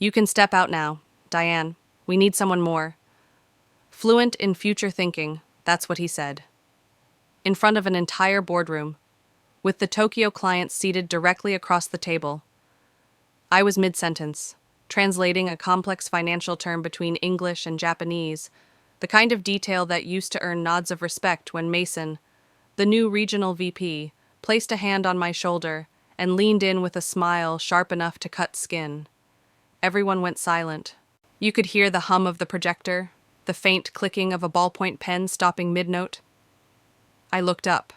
You can step out now, Diane. We need someone more. Fluent in future thinking, that's what he said. In front of an entire boardroom, with the Tokyo client seated directly across the table. I was mid-sentence, translating a complex financial term between English and Japanese, the kind of detail that used to earn nods of respect when Mason, the new regional VP, placed a hand on my shoulder and leaned in with a smile sharp enough to cut skin. Everyone went silent. You could hear the hum of the projector, the faint clicking of a ballpoint pen stopping mid-note. I looked up,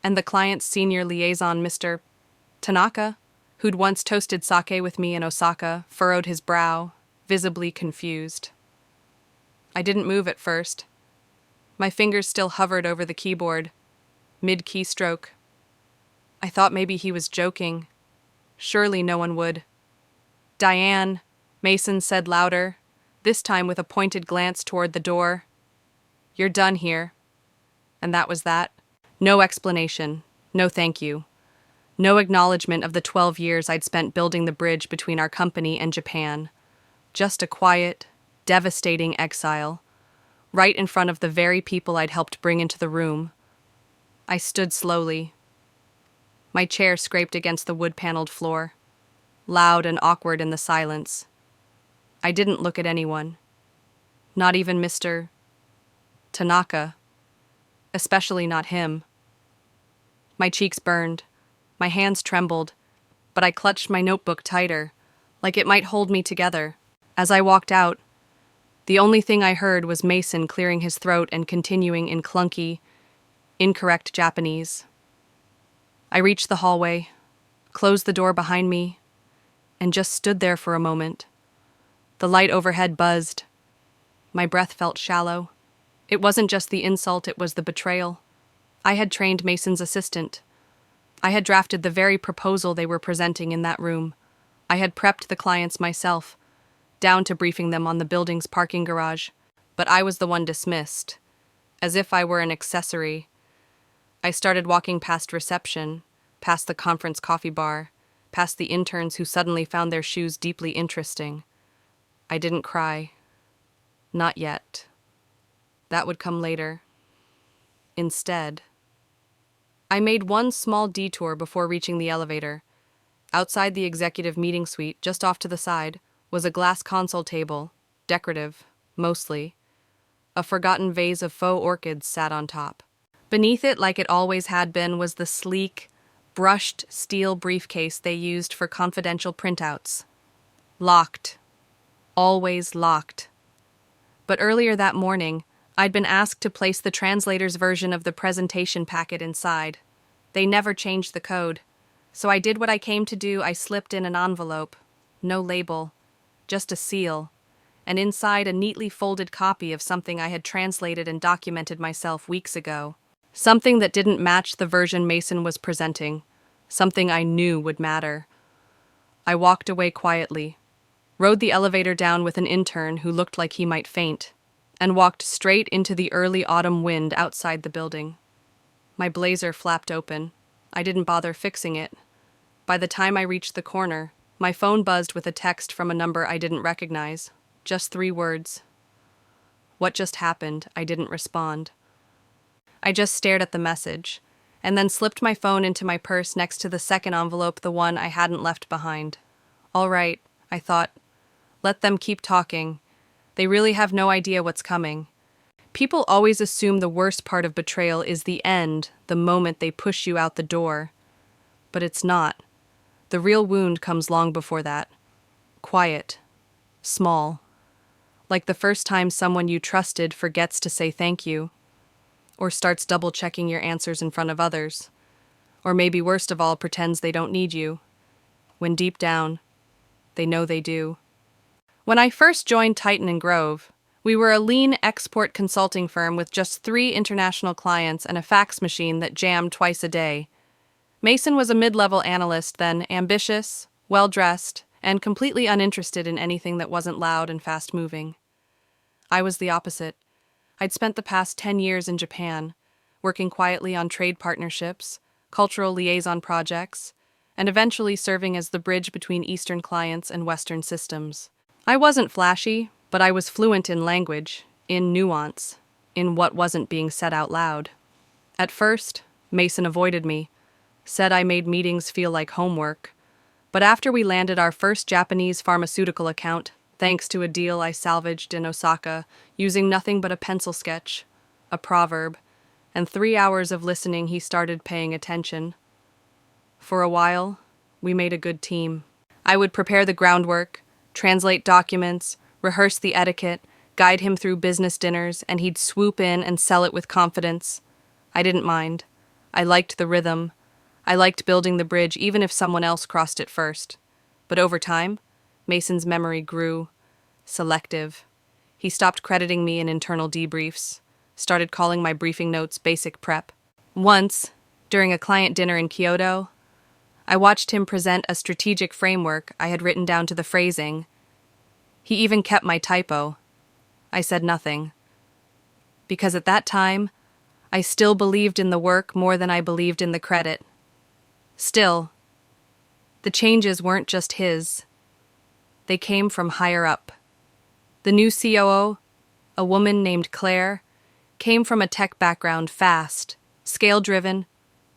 and the client's senior liaison, Mr. Tanaka, who'd once toasted sake with me in Osaka, furrowed his brow, visibly confused. I didn't move at first. My fingers still hovered over the keyboard, mid-keystroke. I thought maybe he was joking. Surely no one would. Diane, Mason said louder, this time with a pointed glance toward the door. You're done here. And that was that. No explanation. No thank you. No acknowledgement of the 12 years I'd spent building the bridge between our company and Japan. Just a quiet, devastating exile, right in front of the very people I'd helped bring into the room. I stood slowly. My chair scraped against the wood-paneled floor, loud and awkward in the silence. I didn't look at anyone. Not even Mr. Tanaka. Especially not him. My cheeks burned. My hands trembled, but I clutched my notebook tighter, like it might hold me together. As I walked out, the only thing I heard was Mason clearing his throat and continuing in clunky, incorrect Japanese. I reached the hallway, closed the door behind me, and just stood there for a moment. The light overhead buzzed. My breath felt shallow. It wasn't just the insult, it was the betrayal. I had trained Mason's assistant. I had drafted the very proposal they were presenting in that room. I had prepped the clients myself, down to briefing them on the building's parking garage. But I was the one dismissed, as if I were an accessory. I started walking past reception, past the conference coffee bar, past the interns who suddenly found their shoes deeply interesting. I didn't cry. Not yet. That would come later. Instead, I made one small detour before reaching the elevator. Outside the executive meeting suite, just off to the side, was a glass console table, decorative, mostly. A forgotten vase of faux orchids sat on top. Beneath it, like it always had been, was the sleek, brushed steel briefcase they used for confidential printouts. Locked. Always locked. But earlier that morning, I'd been asked to place the translator's version of the presentation packet inside. They never changed the code. So I did what I came to do. I slipped in an envelope. No label. Just a seal. And inside a neatly folded copy of something I had translated and documented myself weeks ago. Something that didn't match the version Mason was presenting. Something I knew would matter. I walked away quietly, rode the elevator down with an intern who looked like he might faint, and walked straight into the early autumn wind outside the building. My blazer flapped open. I didn't bother fixing it. By the time I reached the corner, my phone buzzed with a text from a number I didn't recognize. Just 3 words. What just happened? I didn't respond. I just stared at the message, and then slipped my phone into my purse next to the second envelope, the one I hadn't left behind. All right, I thought. Let them keep talking. They really have no idea what's coming. People always assume the worst part of betrayal is the end, the moment they push you out the door. But it's not. The real wound comes long before that. Quiet. Small. Like the first time someone you trusted forgets to say thank you. Or starts double-checking your answers in front of others. Or maybe worst of all, pretends they don't need you. When deep down, they know they do. When I first joined Titan and Grove, we were a lean export consulting firm with just 3 international clients and a fax machine that jammed twice a day. Mason was a mid-level analyst then, ambitious, well-dressed, and completely uninterested in anything that wasn't loud and fast-moving. I was the opposite. I'd spent the past 10 years in Japan, working quietly on trade partnerships, cultural liaison projects, and eventually serving as the bridge between Eastern clients and Western systems. I wasn't flashy, but I was fluent in language, in nuance, in what wasn't being said out loud. At first, Mason avoided me, said I made meetings feel like homework. But after we landed our first Japanese pharmaceutical account, thanks to a deal I salvaged in Osaka, using nothing but a pencil sketch, a proverb, and 3 hours of listening, he started paying attention. For a while, we made a good team. I would prepare the groundwork, translate documents, rehearse the etiquette, guide him through business dinners, and he'd swoop in and sell it with confidence. I didn't mind. I liked the rhythm. I liked building the bridge even if someone else crossed it first. But over time, Mason's memory grew selective. He stopped crediting me in internal debriefs, started calling my briefing notes basic prep. Once, during a client dinner in Kyoto, I watched him present a strategic framework I had written down to the phrasing. He even kept my typo. I said nothing. Because at that time, I still believed in the work more than I believed in the credit. Still, the changes weren't just his. They came from higher up. The new COO, a woman named Claire, came from a tech background fast, scale-driven,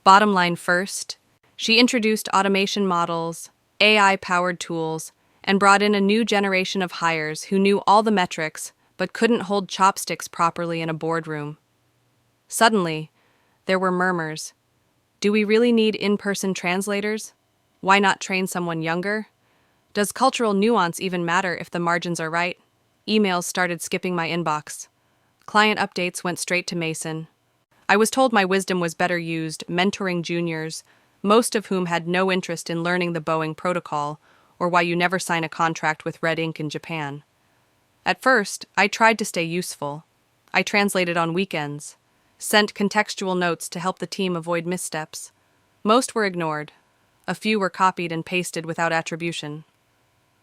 bottom line first. She introduced automation models, AI-powered tools, and brought in a new generation of hires who knew all the metrics but couldn't hold chopsticks properly in a boardroom. Suddenly, there were murmurs. Do we really need in-person translators? Why not train someone younger? Does cultural nuance even matter if the margins are right? Emails started skipping my inbox. Client updates went straight to Mason. I was told my wisdom was better used mentoring juniors, most of whom had no interest in learning the Boeing protocol or why you never sign a contract with red ink in Japan. At first, I tried to stay useful. I translated on weekends, sent contextual notes to help the team avoid missteps. Most were ignored. A few were copied and pasted without attribution.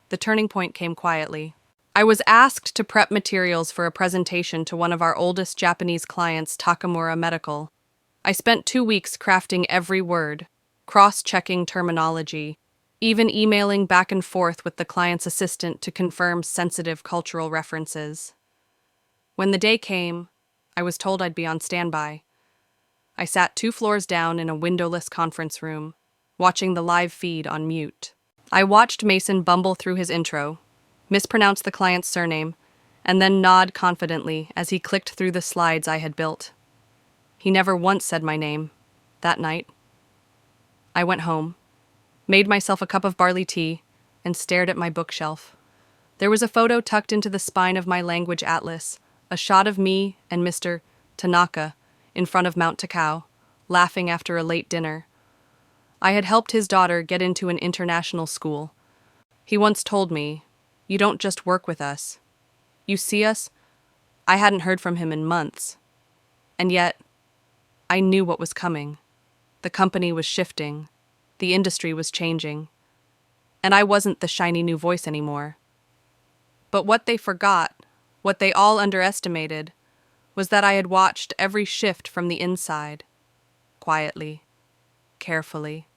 The turning point came quietly. I was asked to prep materials for a presentation to one of our oldest Japanese clients, Takamura Medical. I spent 2 weeks crafting every word, cross-checking terminology, even emailing back and forth with the client's assistant to confirm sensitive cultural references. When the day came, I was told I'd be on standby. I sat 2 floors down in a windowless conference room, watching the live feed on mute. I watched Mason bumble through his intro, mispronounce the client's surname, and then nod confidently as he clicked through the slides I had built. He never once said my name. That night, I went home, made myself a cup of barley tea, and stared at my bookshelf. There was a photo tucked into the spine of my language atlas, a shot of me and Mr. Tanaka in front of Mount Takao, laughing after a late dinner. I had helped his daughter get into an international school. He once told me, "You don't just work with us. You see us?" I hadn't heard from him in months. And yet, I knew what was coming. The company was shifting. The industry was changing. And I wasn't the shiny new voice anymore. But what they forgot, what they all underestimated, was that I had watched every shift from the inside, quietly, carefully.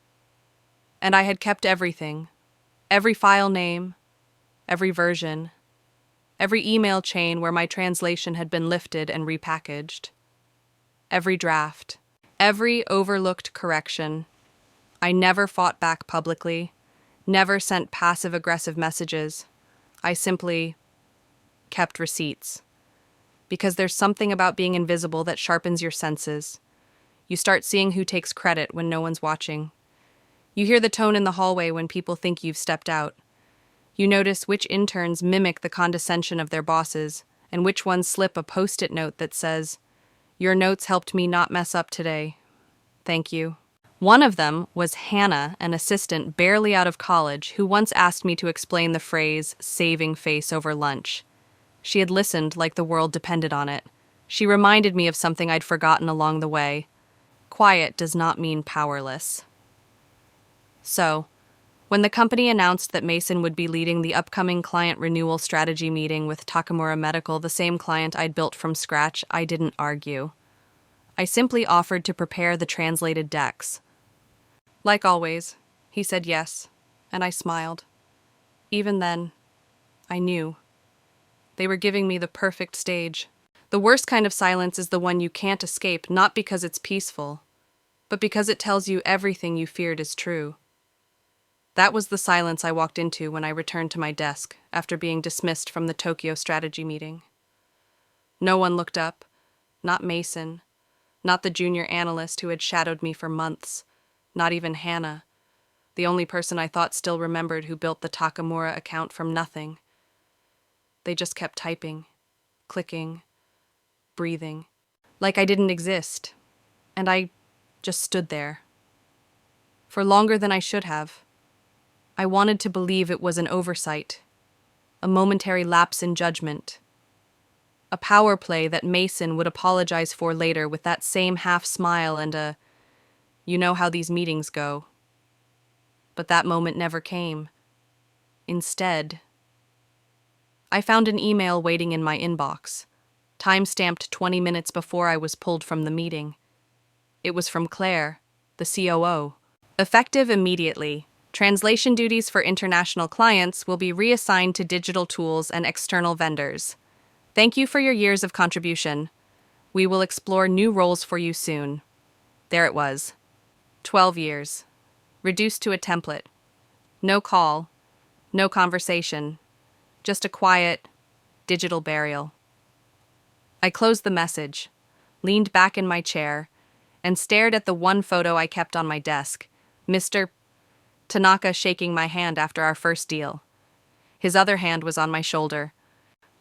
And I had kept everything, every file name, every version, every email chain where my translation had been lifted and repackaged, every draft, every overlooked correction. I never fought back publicly, never sent passive-aggressive messages. I simply kept receipts. Because there's something about being invisible that sharpens your senses. You start seeing who takes credit when no one's watching. You hear the tone in the hallway when people think you've stepped out. You notice which interns mimic the condescension of their bosses, and which ones slip a post-it note that says, "Your notes helped me not mess up today. Thank you." One of them was Hannah, an assistant barely out of college, who once asked me to explain the phrase, saving face over lunch. She had listened like the world depended on it. She reminded me of something I'd forgotten along the way. Quiet does not mean powerless. So, when the company announced that Mason would be leading the upcoming client renewal strategy meeting with Takamura Medical, the same client I'd built from scratch, I didn't argue. I simply offered to prepare the translated decks. Like always, He said yes, and I smiled. Even then, I knew. They were giving me the perfect stage. The worst kind of silence is the one you can't escape, not because it's peaceful, but because it tells you everything you feared is true. That was the silence I walked into when I returned to my desk after being dismissed from the Tokyo strategy meeting. No one looked up, not Mason, not the junior analyst who had shadowed me for months, not even Hannah, the only person I thought still remembered who built the Takamura account from nothing. They just kept typing, clicking, breathing, like I didn't exist, and I just stood there. For longer than I should have. I wanted to believe it was an oversight, a momentary lapse in judgment, a power play that Mason would apologize for later with that same half smile and a, "You know how these meetings go." But that moment never came. Instead, I found an email waiting in my inbox, time-stamped 20 minutes before I was pulled from the meeting. It was from Claire, the COO. Effective immediately, translation duties for international clients will be reassigned to digital tools and external vendors. Thank you for your years of contribution. We will explore new roles for you soon. There it was. 12 years. Reduced to a template. No call. No conversation. Just a quiet, digital burial. I closed the message, leaned back in my chair, and stared at the one photo I kept on my desk, Mr. Tanaka shaking my hand after our first deal. His other hand was on my shoulder.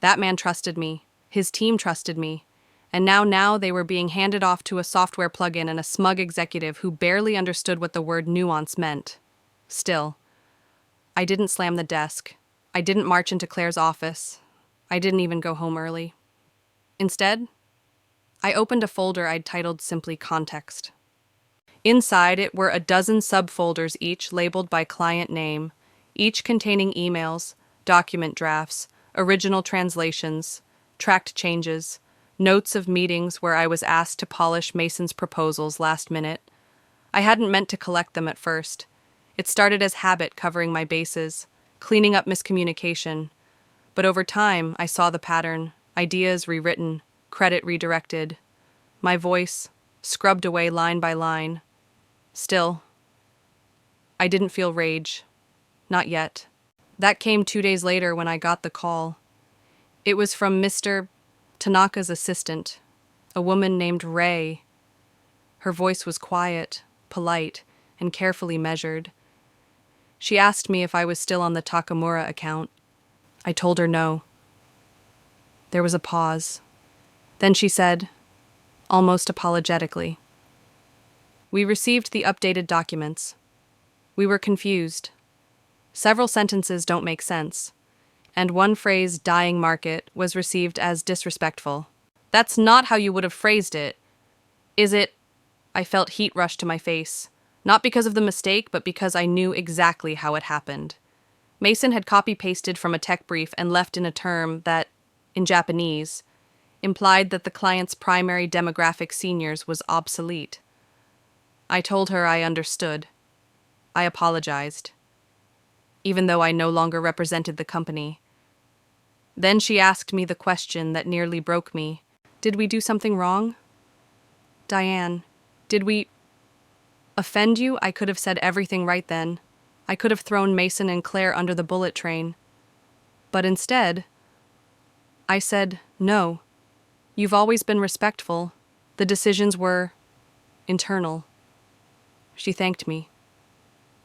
That man trusted me, his team trusted me, and now they were being handed off to a software plugin and a smug executive who barely understood what the word nuance meant. Still, I didn't slam the desk. I didn't march into Claire's office. I didn't even go home early. Instead, I opened a folder I'd titled simply Context. Inside it were a dozen subfolders, each labeled by client name, each containing emails, document drafts, original translations, tracked changes, notes of meetings where I was asked to polish Mason's proposals last minute. I hadn't meant to collect them at first. It started as habit, covering my bases, cleaning up miscommunication. But over time, I saw the pattern, ideas rewritten, credit redirected, my voice scrubbed away line by line. Still, I didn't feel rage. Not yet. That came 2 days later when I got the call. It was from Mr. Tanaka's assistant, a woman named Ray. Her voice was quiet, polite, and carefully measured. She asked me if I was still on the Takamura account. I told her no. There was a pause. Then she said, almost apologetically, "We received the updated documents. We were confused. Several sentences don't make sense, and one phrase, dying market, was received as disrespectful. That's not how you would have phrased it, is it?" I felt heat rush to my face, not because of the mistake, but because I knew exactly how it happened. Mason had copy-pasted from a tech brief and left in a term that, in Japanese, implied that the client's primary demographic seniors was obsolete. I told her I understood. I apologized, even though I no longer represented the company. Then she asked me the question that nearly broke me. Did we do something wrong? Diane, did we offend you? I could have said everything right then. I could have thrown Mason and Claire under the bullet train. But instead, I said, no. You've always been respectful. The decisions were internal. She thanked me.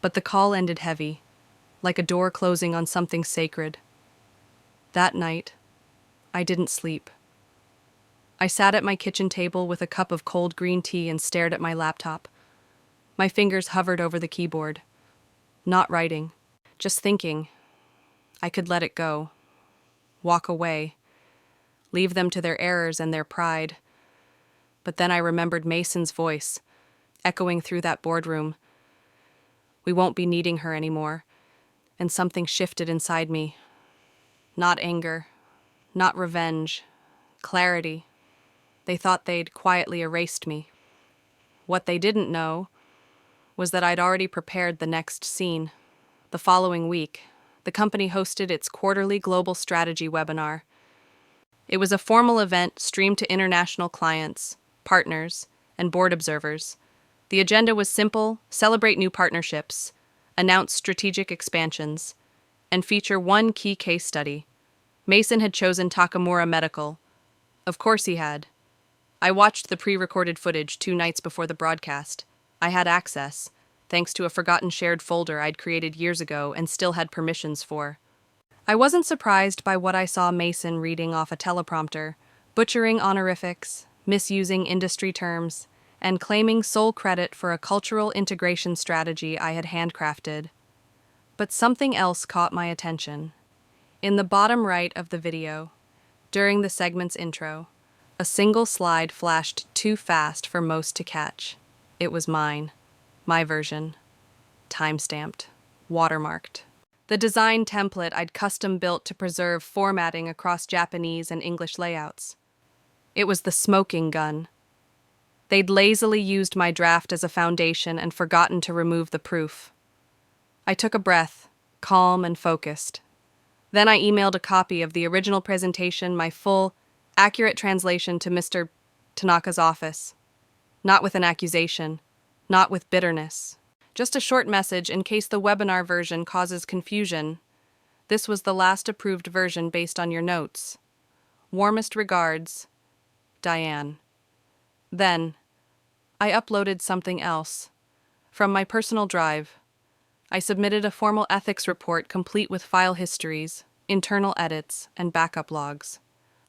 But the call ended heavy, like a door closing on something sacred. That night, I didn't sleep. I sat at my kitchen table with a cup of cold green tea and stared at my laptop. My fingers hovered over the keyboard. Not writing, just thinking. I could let it go. Walk away. Leave them to their errors and their pride. But then I remembered Mason's voice, echoing through that boardroom. We won't be needing her anymore. And something shifted inside me. Not anger, not revenge, clarity. They thought they'd quietly erased me. What they didn't know was that I'd already prepared the next scene. The following week, the company hosted its quarterly global strategy webinar. It was a formal event streamed to international clients, partners, and board observers. The agenda was simple: celebrate new partnerships, announce strategic expansions, and feature one key case study. Mason had chosen Takamura Medical. Of course he had. I watched the pre-recorded footage 2 nights before the broadcast. I had access, thanks to a forgotten shared folder I'd created years ago and still had permissions for. I wasn't surprised by what I saw Mason reading off a teleprompter, butchering honorifics, misusing industry terms, and claiming sole credit for a cultural integration strategy I had handcrafted. But something else caught my attention. In the bottom right of the video, during the segment's intro, a single slide flashed too fast for most to catch. It was mine. My version. Timestamped. Watermarked. The design template I'd custom built to preserve formatting across Japanese and English layouts. It was the smoking gun. They'd lazily used my draft as a foundation and forgotten to remove the proof. I took a breath, calm and focused. Then I emailed a copy of the original presentation, my full, accurate translation, to Mr. Tanaka's office. Not with an accusation, not with bitterness. Just a short message in case the webinar version causes confusion. This was the last approved version based on your notes. Warmest regards, Diane. Then, I uploaded something else. From my personal drive, I submitted a formal ethics report complete with file histories, internal edits, and backup logs.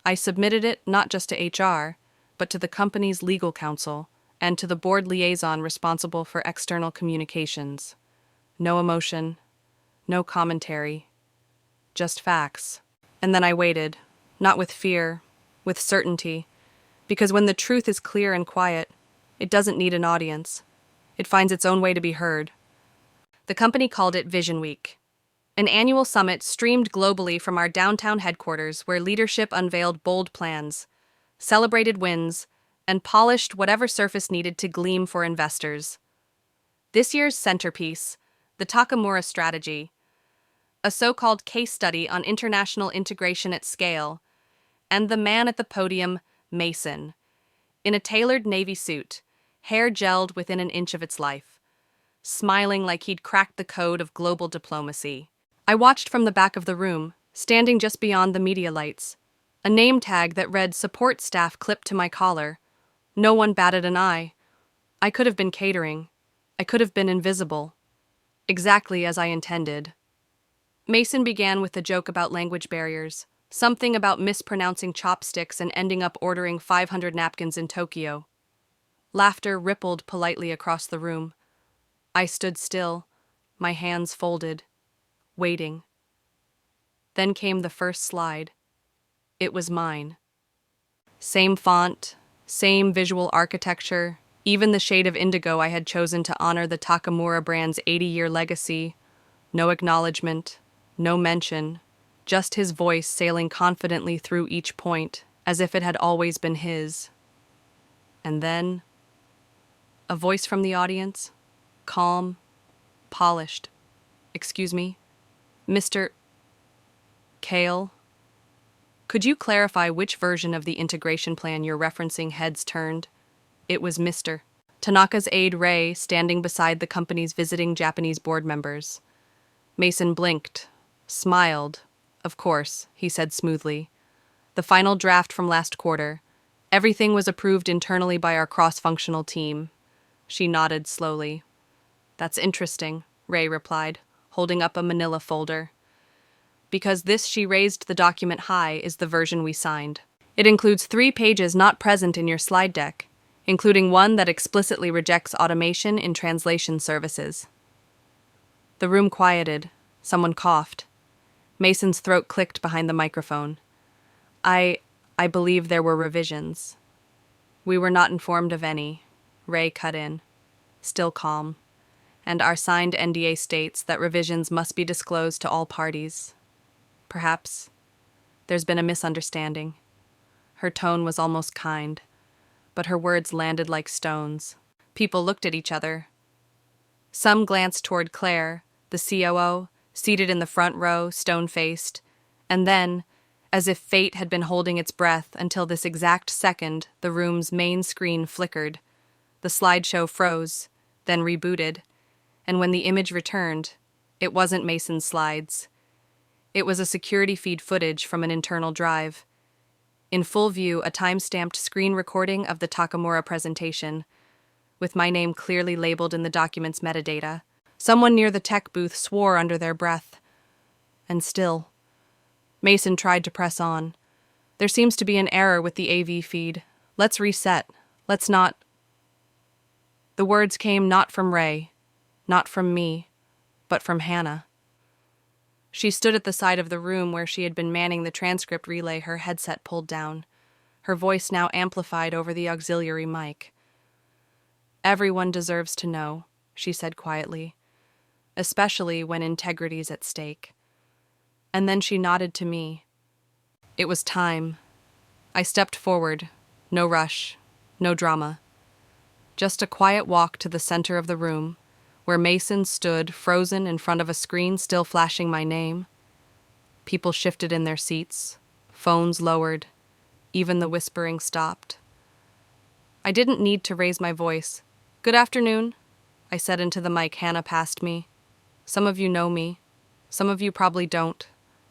I submitted it not just to HR, but to the company's legal counsel and to the board liaison responsible for external communications. No emotion, no commentary, just facts. And then I waited, not with fear, with certainty, because when the truth is clear and quiet, it doesn't need an audience. It finds its own way to be heard. The company called it Vision Week, an annual summit streamed globally from our downtown headquarters where leadership unveiled bold plans, celebrated wins, and polished whatever surface needed to gleam for investors. This year's centerpiece, the Takamura Strategy, a so-called case study on international integration at scale, and the man at the podium, Mason, in a tailored navy suit, hair gelled within an inch of its life, smiling like he'd cracked the code of global diplomacy. I watched from the back of the room, standing just beyond the media lights, a name tag that read "Support Staff" clipped to my collar. No one batted an eye. I could have been catering. I could have been invisible. Exactly as I intended. Mason began with a joke about language barriers, something about mispronouncing chopsticks and ending up ordering 500 napkins in Tokyo. Laughter rippled politely across the room. I stood still, my hands folded, waiting. Then came the first slide. It was mine. Same font, same visual architecture, even the shade of indigo I had chosen to honor the Takamura brand's 80-year legacy. No acknowledgement, no mention, just his voice sailing confidently through each point, as if it had always been his. And then, a voice from the audience, calm, polished. "Excuse me, Mr. Kale? Could you clarify which version of the integration plan you're referencing?" Heads turned. It was Mr. Tanaka's aide Ray standing beside the company's visiting Japanese board members. Mason blinked, smiled. "Of course," he said smoothly. "The final draft from last quarter. Everything was approved internally by our cross-functional team." She nodded slowly. "That's interesting," Ray replied, holding up a manila folder. "Because this," she raised the document high, "is the version we signed. It includes 3 pages not present in your slide deck, including one that explicitly rejects automation in translation services." The room quieted. Someone coughed. Mason's throat clicked behind the microphone. I believe there were revisions." "We were not informed of any," Ray cut in, still calm. "And our signed NDA states that revisions must be disclosed to all parties. Perhaps there's been a misunderstanding." Her tone was almost kind, but her words landed like stones. People looked at each other. Some glanced toward Claire, the COO, seated in the front row, stone-faced, and then, as if fate had been holding its breath until this exact second, the room's main screen flickered. The slideshow froze, then rebooted, and when the image returned, it wasn't Mason's slides. It was a security feed footage from an internal drive. In full view, a time-stamped screen recording of the Takamura presentation, with my name clearly labeled in the document's metadata. Someone near the tech booth swore under their breath. And still, Mason tried to press on. There seems to be an error with the AV feed. Let's reset. Let's not... The words came not from Ray, not from me, but from Hannah. She stood at the side of the room where she had been manning the transcript relay, her headset pulled down, her voice now amplified over the auxiliary mic. "Everyone deserves to know," she said quietly, "especially when integrity's at stake." And then she nodded to me. It was time. I stepped forward. No rush, no drama. Just a quiet walk to the center of the room, where Mason stood frozen in front of a screen still flashing my name. People shifted in their seats, phones lowered, even the whispering stopped. I didn't need to raise my voice. "Good afternoon," I said into the mic Hannah passed me. "Some of you know me. Some of you probably don't.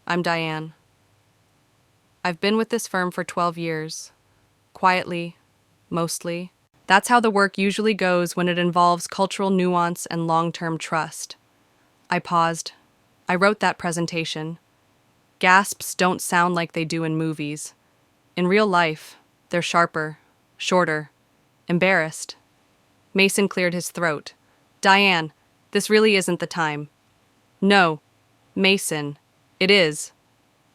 I'm Diane. I've been with this firm for 12 years. Quietly, mostly. That's how the work usually goes when it involves cultural nuance and long-term trust." I paused. I wrote that presentation. Gasps don't sound like they do in movies. In real life, they're sharper, shorter, embarrassed. Mason cleared his throat. "Diane, this really isn't the time." "No, Mason, it is."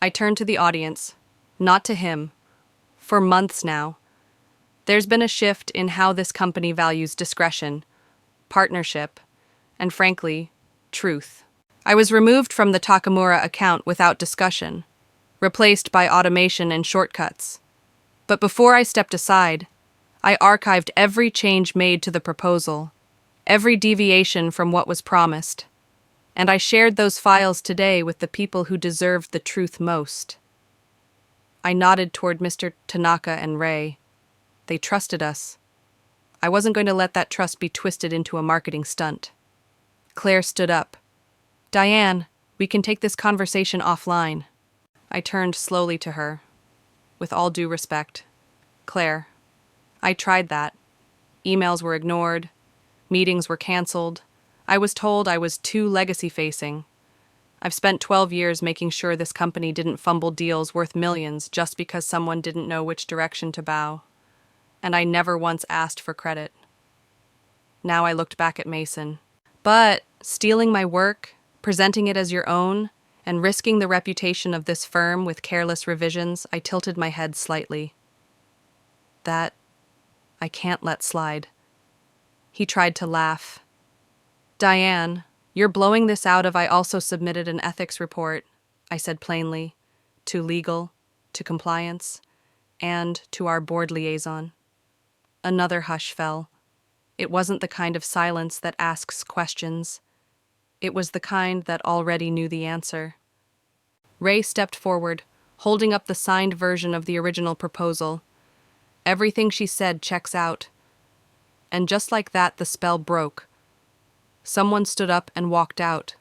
I turned to the audience, not to him. For months now, there's been a shift in how this company values discretion, partnership, and frankly, truth. I was removed from the Takamura account without discussion, replaced by automation and shortcuts. But before I stepped aside, I archived every change made to the proposal, every deviation from what was promised, and I shared those files today with the people who deserved the truth most. I nodded toward Mr. Tanaka and Ray. They trusted us. I wasn't going to let that trust be twisted into a marketing stunt. Claire stood up. "Diane, we can take this conversation offline." I turned slowly to her. "With all due respect, Claire, I tried that. Emails were ignored. Meetings were canceled. I was told I was too legacy-facing. I've spent 12 years making sure this company didn't fumble deals worth millions just because someone didn't know which direction to bow. And I never once asked for credit." Now I looked back at Mason. "But stealing my work, presenting it as your own, and risking the reputation of this firm with careless revisions," I tilted my head slightly. "That I can't let slide." He tried to laugh. "Diane, you're blowing this out of I also submitted an ethics report," I said plainly, "to legal, to compliance, and to our board liaison." Another hush fell. It wasn't the kind of silence that asks questions. It was the kind that already knew the answer. Ray stepped forward, holding up the signed version of the original proposal. Everything she said checks out. And just like that, the spell broke. Someone stood up and walked out.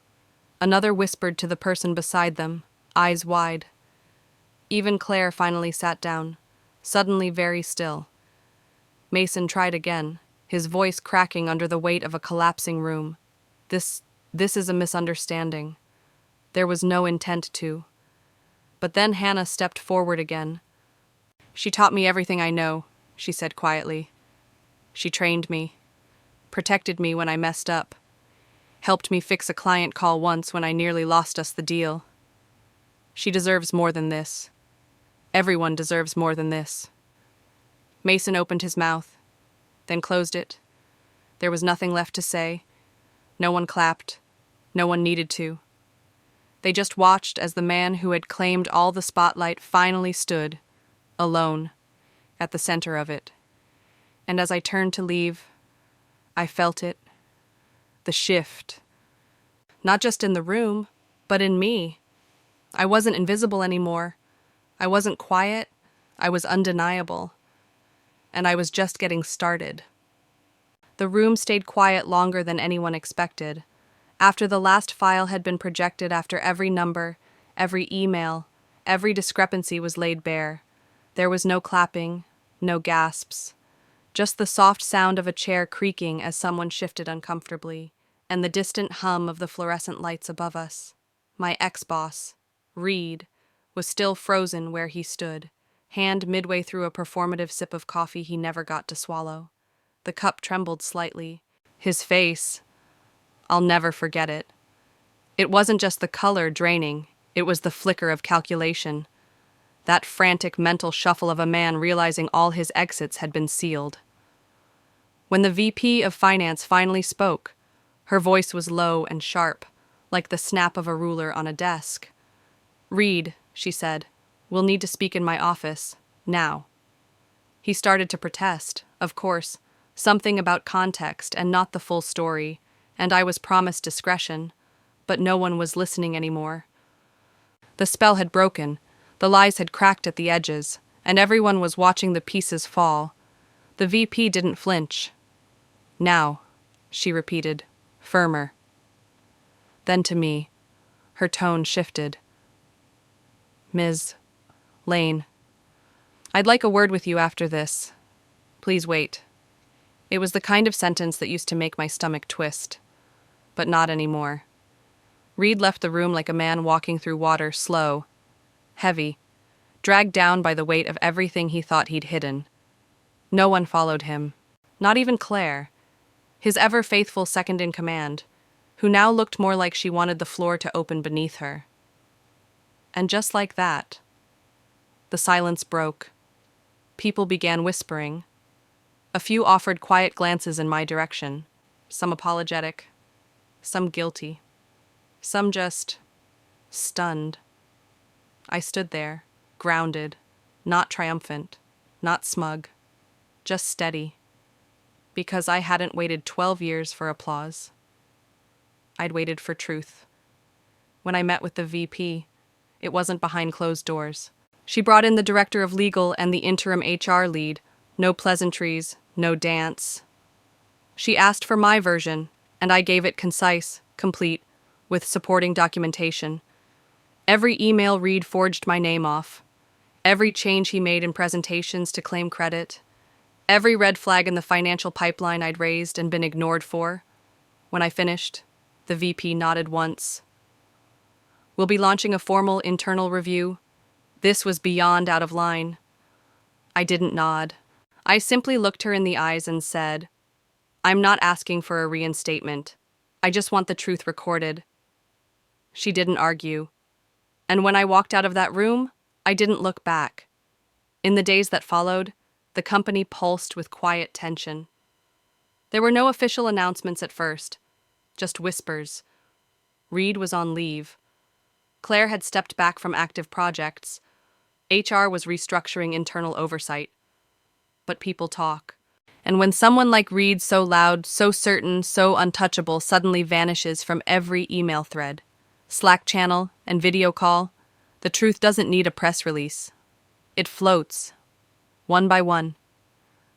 Another whispered to the person beside them, eyes wide. Even Claire finally sat down, suddenly very still. Mason tried again, his voice cracking under the weight of a collapsing room. This is a misunderstanding. There was no intent to." But then Hannah stepped forward again. "She taught me everything I know," she said quietly. "She trained me, protected me when I messed up, helped me fix a client call once when I nearly lost us the deal. She deserves more than this. Everyone deserves more than this." Mason opened his mouth, then closed it. There was nothing left to say. No one clapped. No one needed to. They just watched as the man who had claimed all the spotlight finally stood, alone, at the center of it. And as I turned to leave, I felt it. the shift. Not just in the room, but in me. I wasn't invisible anymore. I wasn't quiet. I was undeniable. And I was just getting started. The room stayed quiet longer than anyone expected. After the last file had been projected, after every number, every email, every discrepancy was laid bare, there was no clapping, no gasps, just the soft sound of a chair creaking as someone shifted uncomfortably, and the distant hum of the fluorescent lights above us. My ex-boss, Reed, was still frozen where he stood, hand midway through a performative sip of coffee he never got to swallow. The cup trembled slightly. His face, I'll never forget it. It wasn't just the color draining, it was the flicker of calculation. That frantic mental shuffle of a man realizing all his exits had been sealed. When the VP of Finance finally spoke, her voice was low and sharp, like the snap of a ruler on a desk. "Reed," she said, "we'll need to speak in my office, now." He started to protest, of course, something about context and not the full story, and I was promised discretion, but no one was listening anymore. The spell had broken, the lies had cracked at the edges, and everyone was watching the pieces fall. The VP didn't flinch. "Now," she repeated, firmer. Then to me, her tone shifted. "Ms. Lane, I'd like a word with you after this. Please wait." It was the kind of sentence that used to make my stomach twist. But not anymore. Reed left the room like a man walking through water, slow, heavy, dragged down by the weight of everything he thought he'd hidden. No one followed him, not even Claire, his ever-faithful second-in-command, who now looked more like she wanted the floor to open beneath her. And just like that, the silence broke. People began whispering. A few offered quiet glances in my direction, some apologetic, some guilty, some just stunned. I stood there, grounded, not triumphant, not smug, just steady, because I hadn't waited 12 years for applause. I'd waited for truth. When I met with the VP, it wasn't behind closed doors. She brought in the director of legal and the interim HR lead. No pleasantries, no dance. She asked for my version, and I gave it concise, complete, with supporting documentation. Every email Reed forged my name off. Every change he made in presentations to claim credit. Every red flag in the financial pipeline I'd raised and been ignored for. When I finished, the VP nodded once. "We'll be launching a formal internal review." This was beyond out of line. I didn't nod. I simply looked her in the eyes and said, "I'm not asking for a reinstatement. I just want the truth recorded." She didn't argue. And when I walked out of that room, I didn't look back. In the days that followed, the company pulsed with quiet tension. There were no official announcements at first, just whispers. Reed was on leave. Claire had stepped back from active projects. HR was restructuring internal oversight. But people talk. And when someone like Reed, so loud, so certain, so untouchable, suddenly vanishes from every email thread, Slack channel, and video call, the truth doesn't need a press release. It floats, one by one.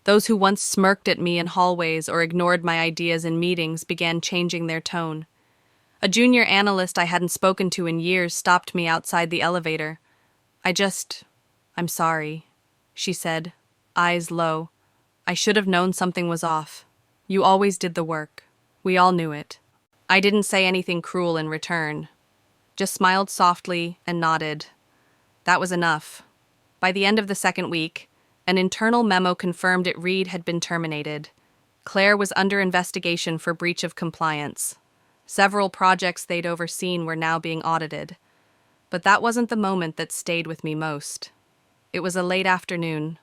Those who once smirked at me in hallways or ignored my ideas in meetings began changing their tone. A junior analyst I hadn't spoken to in years stopped me outside the elevator. "I'm sorry," she said, eyes low. "I should have known something was off. You always did the work. We all knew it." I didn't say anything cruel in return, just smiled softly and nodded. That was enough. By the end of the second week, an internal memo confirmed that Reed had been terminated. Claire was under investigation for breach of compliance. Several projects they'd overseen were now being audited. But that wasn't the moment that stayed with me most. It was a late afternoon,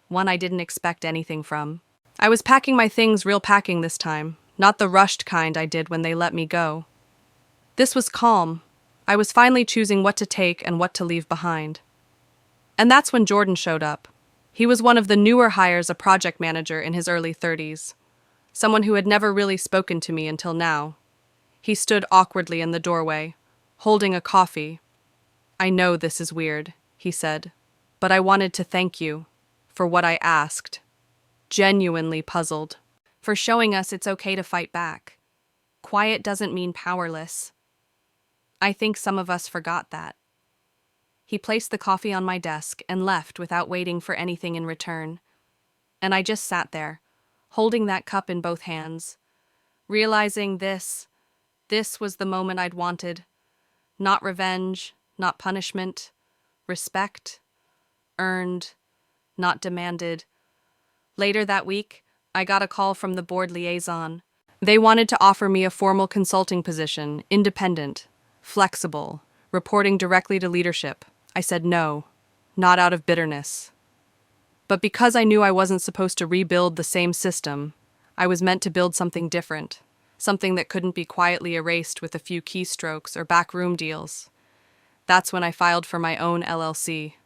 one I didn't expect anything from. I was packing my things, real packing this time, not the rushed kind I did when they let me go. This was calm. I was finally choosing what to take and what to leave behind. And that's when Jordan showed up. He was one of the newer hires, a project manager in his early 30s. someone who had never really spoken to me until now. He stood awkwardly in the doorway, holding a coffee. "I know this is weird," he said, "but I wanted to thank you for what I asked." Genuinely puzzled. For showing us it's okay to fight back. Quiet doesn't mean powerless. I think some of us forgot that. He placed the coffee on my desk and left without waiting for anything in return. And I just sat there, holding that cup in both hands, realizing this was the moment I'd wanted. Not revenge, not punishment, respect, earned, not demanded. Later that week, I got a call from the board liaison. They wanted to offer me a formal consulting position, independent, flexible, reporting directly to leadership. I said no, not out of bitterness. But because I knew I wasn't supposed to rebuild the same system, I was meant to build something different, something that couldn't be quietly erased with a few keystrokes or backroom deals. That's when I filed for my own LLC.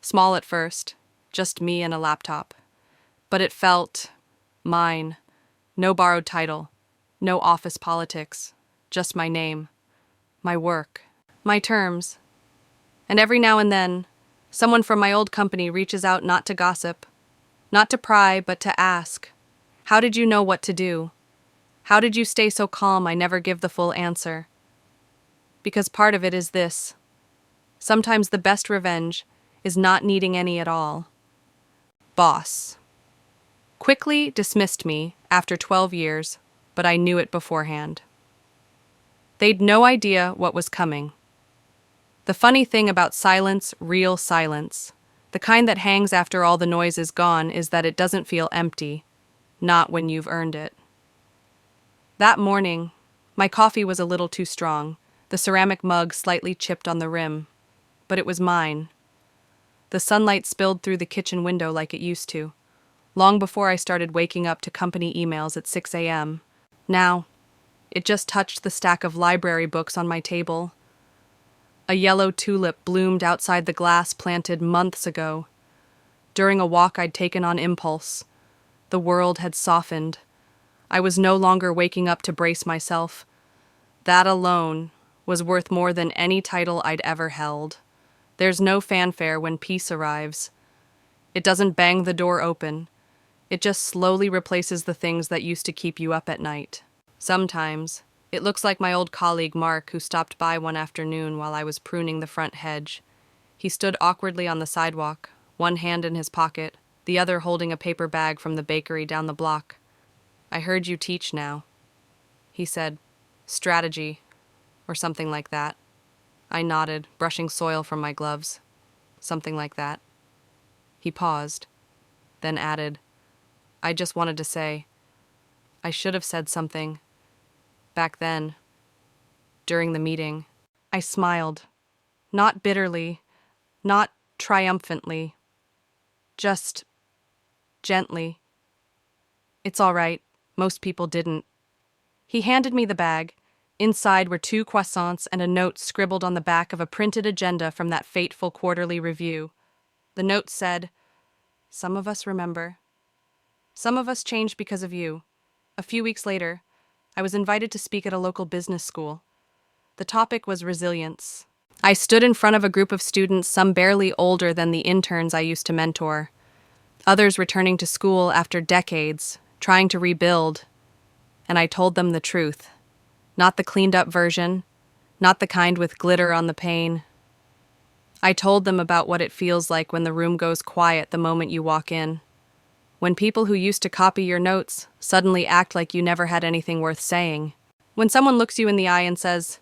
Small at first, just me and a laptop. But it felt mine. No borrowed title, no office politics, just my name, my work, my terms. And every now and then, someone from my old company reaches out not to gossip, not to pry, but to ask, "How did you know what to do? How did you stay so calm I never give the full answer?" Because part of it is this. Sometimes the best revenge is not needing any at all. Boss. Quickly dismissed me after 12 years, but I knew it beforehand. They'd no idea what was coming. The funny thing about silence, real silence, the kind that hangs after all the noise is gone, is that it doesn't feel empty, not when you've earned it. That morning, my coffee was a little too strong, the ceramic mug slightly chipped on the rim, but it was mine. The sunlight spilled through the kitchen window like it used to, long before I started waking up to company emails at 6 a.m. Now, it just touched the stack of library books on my table. A yellow tulip bloomed outside the glass planted months ago. During a walk I'd taken on impulse. The world had softened. I was no longer waking up to brace myself. That alone was worth more than any title I'd ever held. There's no fanfare when peace arrives. It doesn't bang the door open. It just slowly replaces the things that used to keep you up at night. Sometimes, it looks like my old colleague Mark, who stopped by one afternoon while I was pruning the front hedge. He stood awkwardly on the sidewalk, one hand in his pocket, the other holding a paper bag from the bakery down the block. "I heard you teach now," he said. "Strategy, or something like that." I nodded, brushing soil from my gloves. "Something like that." He paused, then added, "I just wanted to say, I should have said something. Back then, during the meeting." I smiled. Not bitterly, not triumphantly. Just gently. "It's all right. Most people didn't." He handed me the bag. Inside were 2 croissants and a note scribbled on the back of a printed agenda from that fateful quarterly review. The note said, "Some of us remember. Some of us changed because of you." A few weeks later, I was invited to speak at a local business school. The topic was resilience. I stood in front of a group of students, some barely older than the interns I used to mentor, others returning to school after decades, trying to rebuild, and I told them the truth. Not the cleaned-up version, not the kind with glitter on the pane. I told them about what it feels like when the room goes quiet the moment you walk in. When people who used to copy your notes suddenly act like you never had anything worth saying. When someone looks you in the eye and says,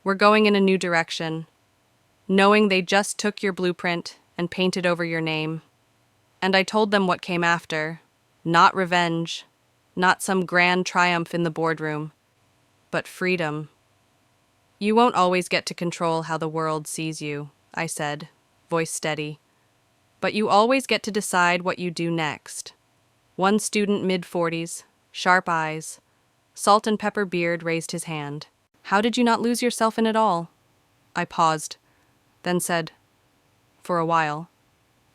"We're going in a new direction," knowing they just took your blueprint and painted over your name. And I told them what came after. Not revenge, not some grand triumph in the boardroom, but freedom. "You won't always get to control how the world sees you," I said, voice steady. "But you always get to decide what you do next." One student, mid-40s, sharp eyes, salt and pepper beard, raised his hand. "How did you not lose yourself in it all?" I paused, then said, "For a while,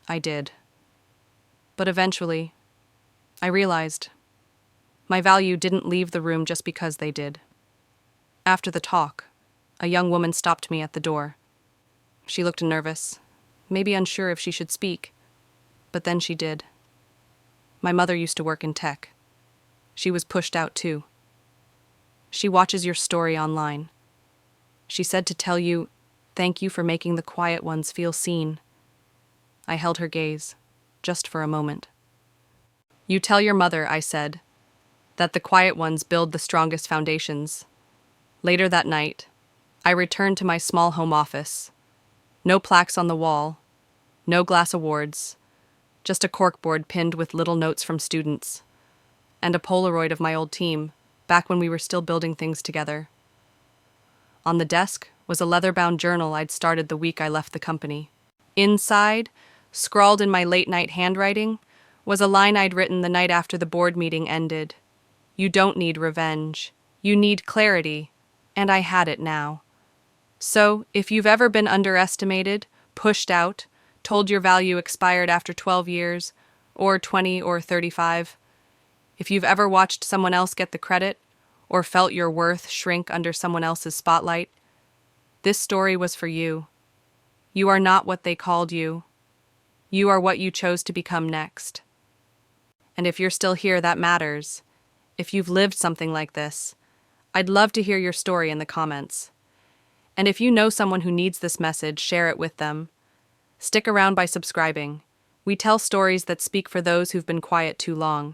I did. But eventually, I realized My value didn't leave the room just because they did. After the talk, a young woman stopped me at the door. She looked nervous, maybe unsure if she should speak, but then she did. My mother used to work in tech. She was pushed out too. She watches your story online. She said to tell you, thank you for making the quiet ones feel seen. I held her gaze, just for a moment. You tell your mother, I said, that the quiet ones build the strongest foundations. Later that night, I returned to my small home office. No plaques on the wall, no glass awards, just a corkboard pinned with little notes from students, and a Polaroid of my old team, back when we were still building things together. On the desk was a leather-bound journal I'd started the week I left the company. Inside, scrawled in my late-night handwriting, was a line I'd written the night after the board meeting ended. You don't need revenge. You need clarity, and I had it now. So, if you've ever been underestimated, pushed out, told your value expired after 12 years, or 20 or 35, if you've ever watched someone else get the credit, or felt your worth shrink under someone else's spotlight, this story was for you. You are not what they called you. You are what you chose to become next. And if you're still here, that matters. If you've lived something like this, I'd love to hear your story in the comments. And if you know someone who needs this message, share it with them. Stick around by subscribing. We tell stories that speak for those who've been quiet too long.